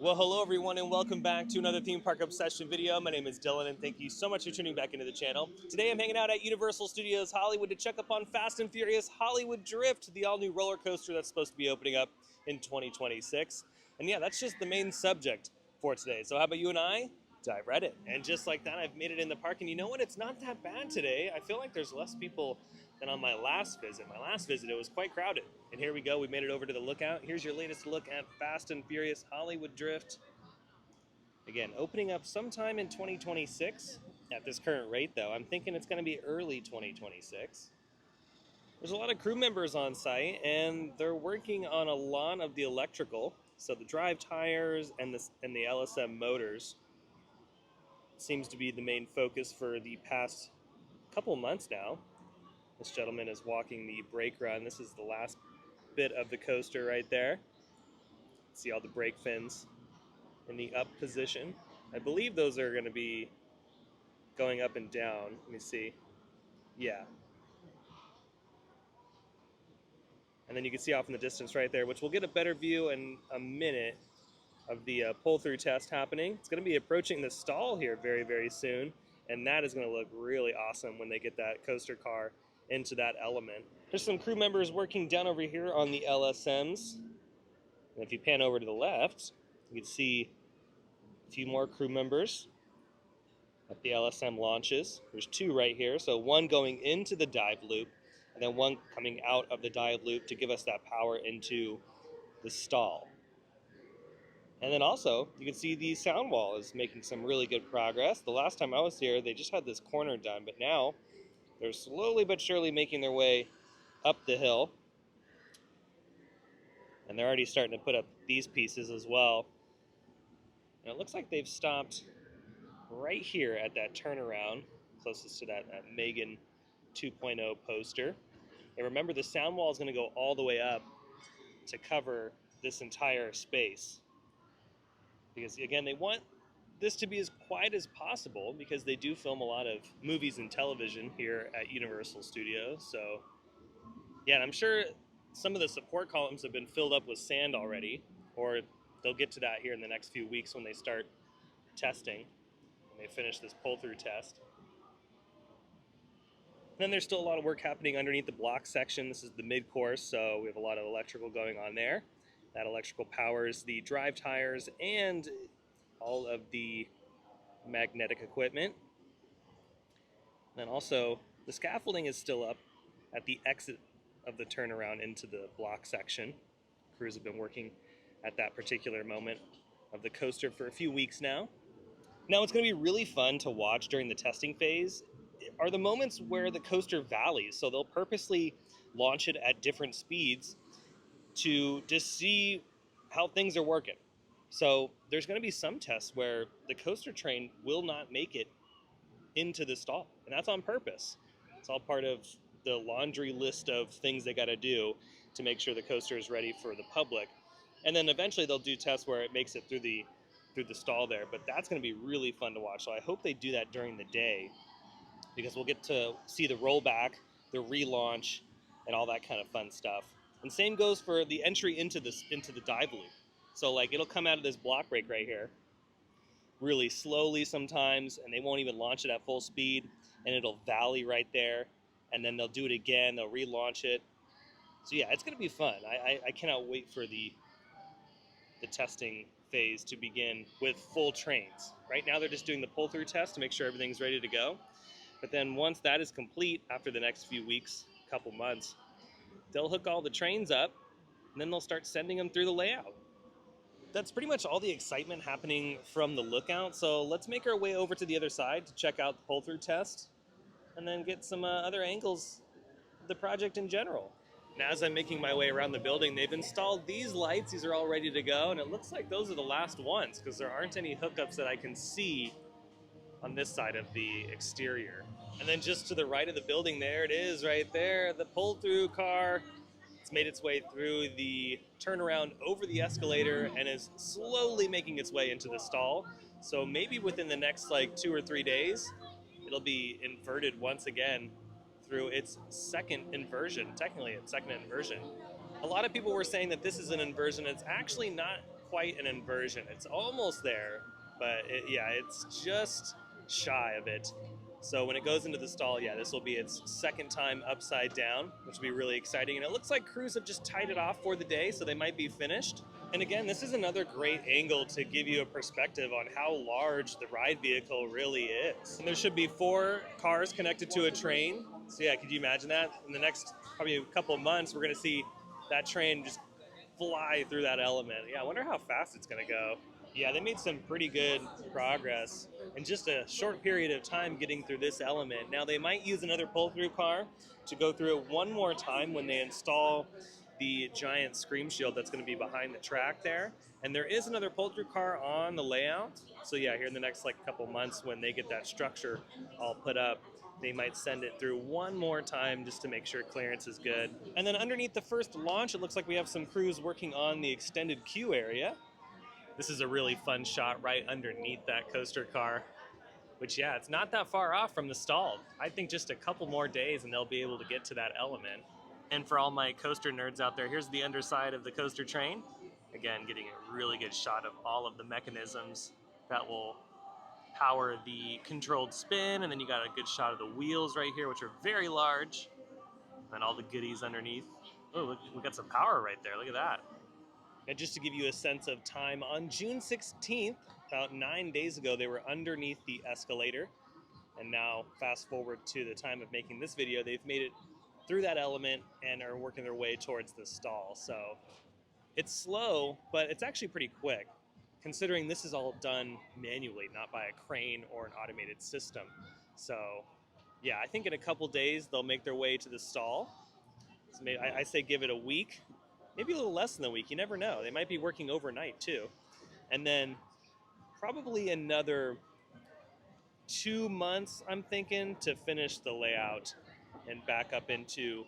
Well, hello everyone and welcome back to another Theme Park Obsession video. My name is Dylan and thank you so much for tuning back into the channel. Today I'm hanging out at Universal Studios Hollywood to check up on Fast and Furious Hollywood Drift, the all-new roller coaster that's supposed to be opening up in 2026. And yeah, that's just the main subject for today. So how about you and I dive right in? And just like that, I've made it in the park. And you know what? It's not that bad today. I feel like there's less people than on my last visit. My last visit, it was quite crowded. And here we go. We made it over to the lookout. Here's your latest look at Fast and Furious Hollywood Drift. Again, opening up sometime in 2026. At this current rate, though, I'm thinking it's going to be early 2026. There's a lot of crew members on site, and they're working on a lot of the electrical. So the drive tires and the LSM motors seems to be the main focus for the past couple months now. This gentleman is walking the brake run. This is the last bit of the coaster right there. See all the brake fins in the up position. I believe those are going to be going up and down. Let me see. Yeah. And then you can see off in the distance right there, which we'll get a better view in a minute of the pull-through test happening. It's going to be approaching the stall here very, very soon, and that is going to look really awesome when they get that coaster car into that element. There's some crew members working down over here on the LSMs. And if you pan over to the left, you can see a few more crew members at the LSM launches. There's two right here, so one going into the dive loop, and then one coming out of the dive loop to give us that power into the stall. And then also, you can see the sound wall is making some really good progress. The last time I was here, they just had this corner done, but now they're slowly but surely making their way up the hill. And they're already starting to put up these pieces as well. And it looks like they've stopped right here at that turnaround, closest to that Megan 2.0 poster. And remember, the sound wall is going to go all the way up to cover this entire space. Because again, they want this to be as quiet as possible because they do film a lot of movies and television here at Universal Studios. So yeah, and I'm sure some of the support columns have been filled up with sand already, or they'll get to that here in the next few weeks when they start testing, when they finish this pull-through test. And then there's still a lot of work happening underneath the block section. This is the mid-course, so we have a lot of electrical going on there. That electrical powers the drive tires and all of the magnetic equipment. And then also, the scaffolding is still up at the exit of the turnaround into the block section. Crews have been working at that particular moment of the coaster for a few weeks now. Now, what's going to be really fun to watch during the testing phase are the moments where the coaster valleys. So they'll purposely launch it at different speeds to just see how things are working. So there's going to be some tests where the coaster train will not make it into the stall, and that's on purpose. It's all part of the laundry list of things they got to do to make sure the coaster is ready for the public. And then eventually they'll do tests where it makes it through the stall there, but that's going to be really fun to watch. So I hope they do that during the day, because we'll get to see the rollback, the relaunch, and all that kind of fun stuff. And same goes for the entry into the dive loop. So like, it'll come out of this block break right here really slowly sometimes, and they won't even launch it at full speed, and it'll valley right there, and then they'll do it again, they'll relaunch it. So yeah, it's going to be fun. I cannot wait for the testing phase to begin with full trains. Right now they're just doing the pull-through test to make sure everything's ready to go. But then once that is complete, after the next few weeks, couple months, they'll hook all the trains up, and then they'll start sending them through the layout. That's pretty much all the excitement happening from the lookout. So let's make our way over to the other side to check out the pull-through test, and then get some other angles of the project in general. Now, as I'm making my way around the building, they've installed these lights. These are all ready to go, and it looks like those are the last ones because there aren't any hookups that I can see on this side of the exterior. And then just to the right of the building, there it is right there, the pull-through car. It's made its way through the turnaround over the escalator and is slowly making its way into the stall. So maybe within the next like 2 or 3 days, it'll be inverted once again through its second inversion. Technically, its second inversion. A lot of people were saying that this is an inversion. It's actually not quite an inversion. It's almost there, but yeah, it's just shy of it. So when it goes into the stall, yeah, this will be its second time upside down, which will be really exciting. And it looks like crews have just tied it off for the day, so they might be finished. And again, this is another great angle to give you a perspective on how large the ride vehicle really is. And there should be 4 cars connected to a train. So yeah, could you imagine that? In the next probably a couple of months, we're gonna see that train just fly through that element. Yeah, I wonder how fast it's gonna go. Yeah, they made some pretty good progress in just a short period of time getting through this element. Now they might use another pull-through car to go through it one more time when they install the giant scream shield that's going to be behind the track there. And there is another pull-through car on the layout. So yeah, here in the next couple months when they get that structure all put up, they might send it through one more time just to make sure clearance is good. And then underneath the first launch, it looks like we have some crews working on the extended queue area. This is a really fun shot right underneath that coaster car, which yeah, it's not that far off from the stall. I think just a couple more days and they'll be able to get to that element. And for all my coaster nerds out there, here's the underside of the coaster train. Again, getting a really good shot of all of the mechanisms that will power the controlled spin, and then you got a good shot of the wheels right here, which are very large, and all the goodies underneath. Oh, look, we got some power right there, look at that. And just to give you a sense of time, on June 16th, about 9 days ago, they were underneath the escalator. And now, fast forward to the time of making this video, they've made it through that element and are working their way towards the stall. So it's slow, but it's actually pretty quick, considering this is all done manually, not by a crane or an automated system. So yeah, I think in a couple days, they'll make their way to the stall. So maybe, I say give it a week. Maybe a little less than a week, you never know. They might be working overnight too. And then probably another 2 months, I'm thinking, to finish the layout and back up into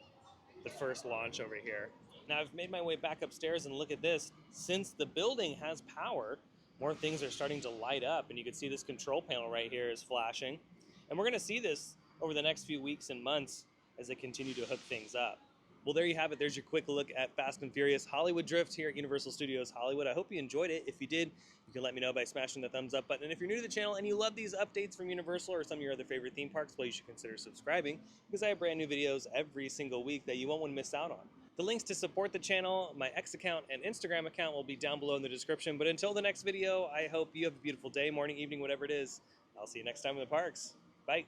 the first launch over here. Now I've made my way back upstairs and look at this. Since the building has power, more things are starting to light up, and you can see this control panel right here is flashing. And we're gonna see this over the next few weeks and months as they continue to hook things up. Well, there you have it. There's your quick look at Fast and Furious Hollywood Drift here at Universal Studios Hollywood. I hope you enjoyed it. If you did, you can let me know by smashing the thumbs up button. And if you're new to the channel and you love these updates from Universal or some of your other favorite theme parks, well, you should consider subscribing, because I have brand new videos every single week that you won't want to miss out on. The links to support the channel, my X account and Instagram account will be down below in the description. But until the next video, I hope you have a beautiful day, morning, evening, whatever it is. I'll see you next time in the parks. Bye.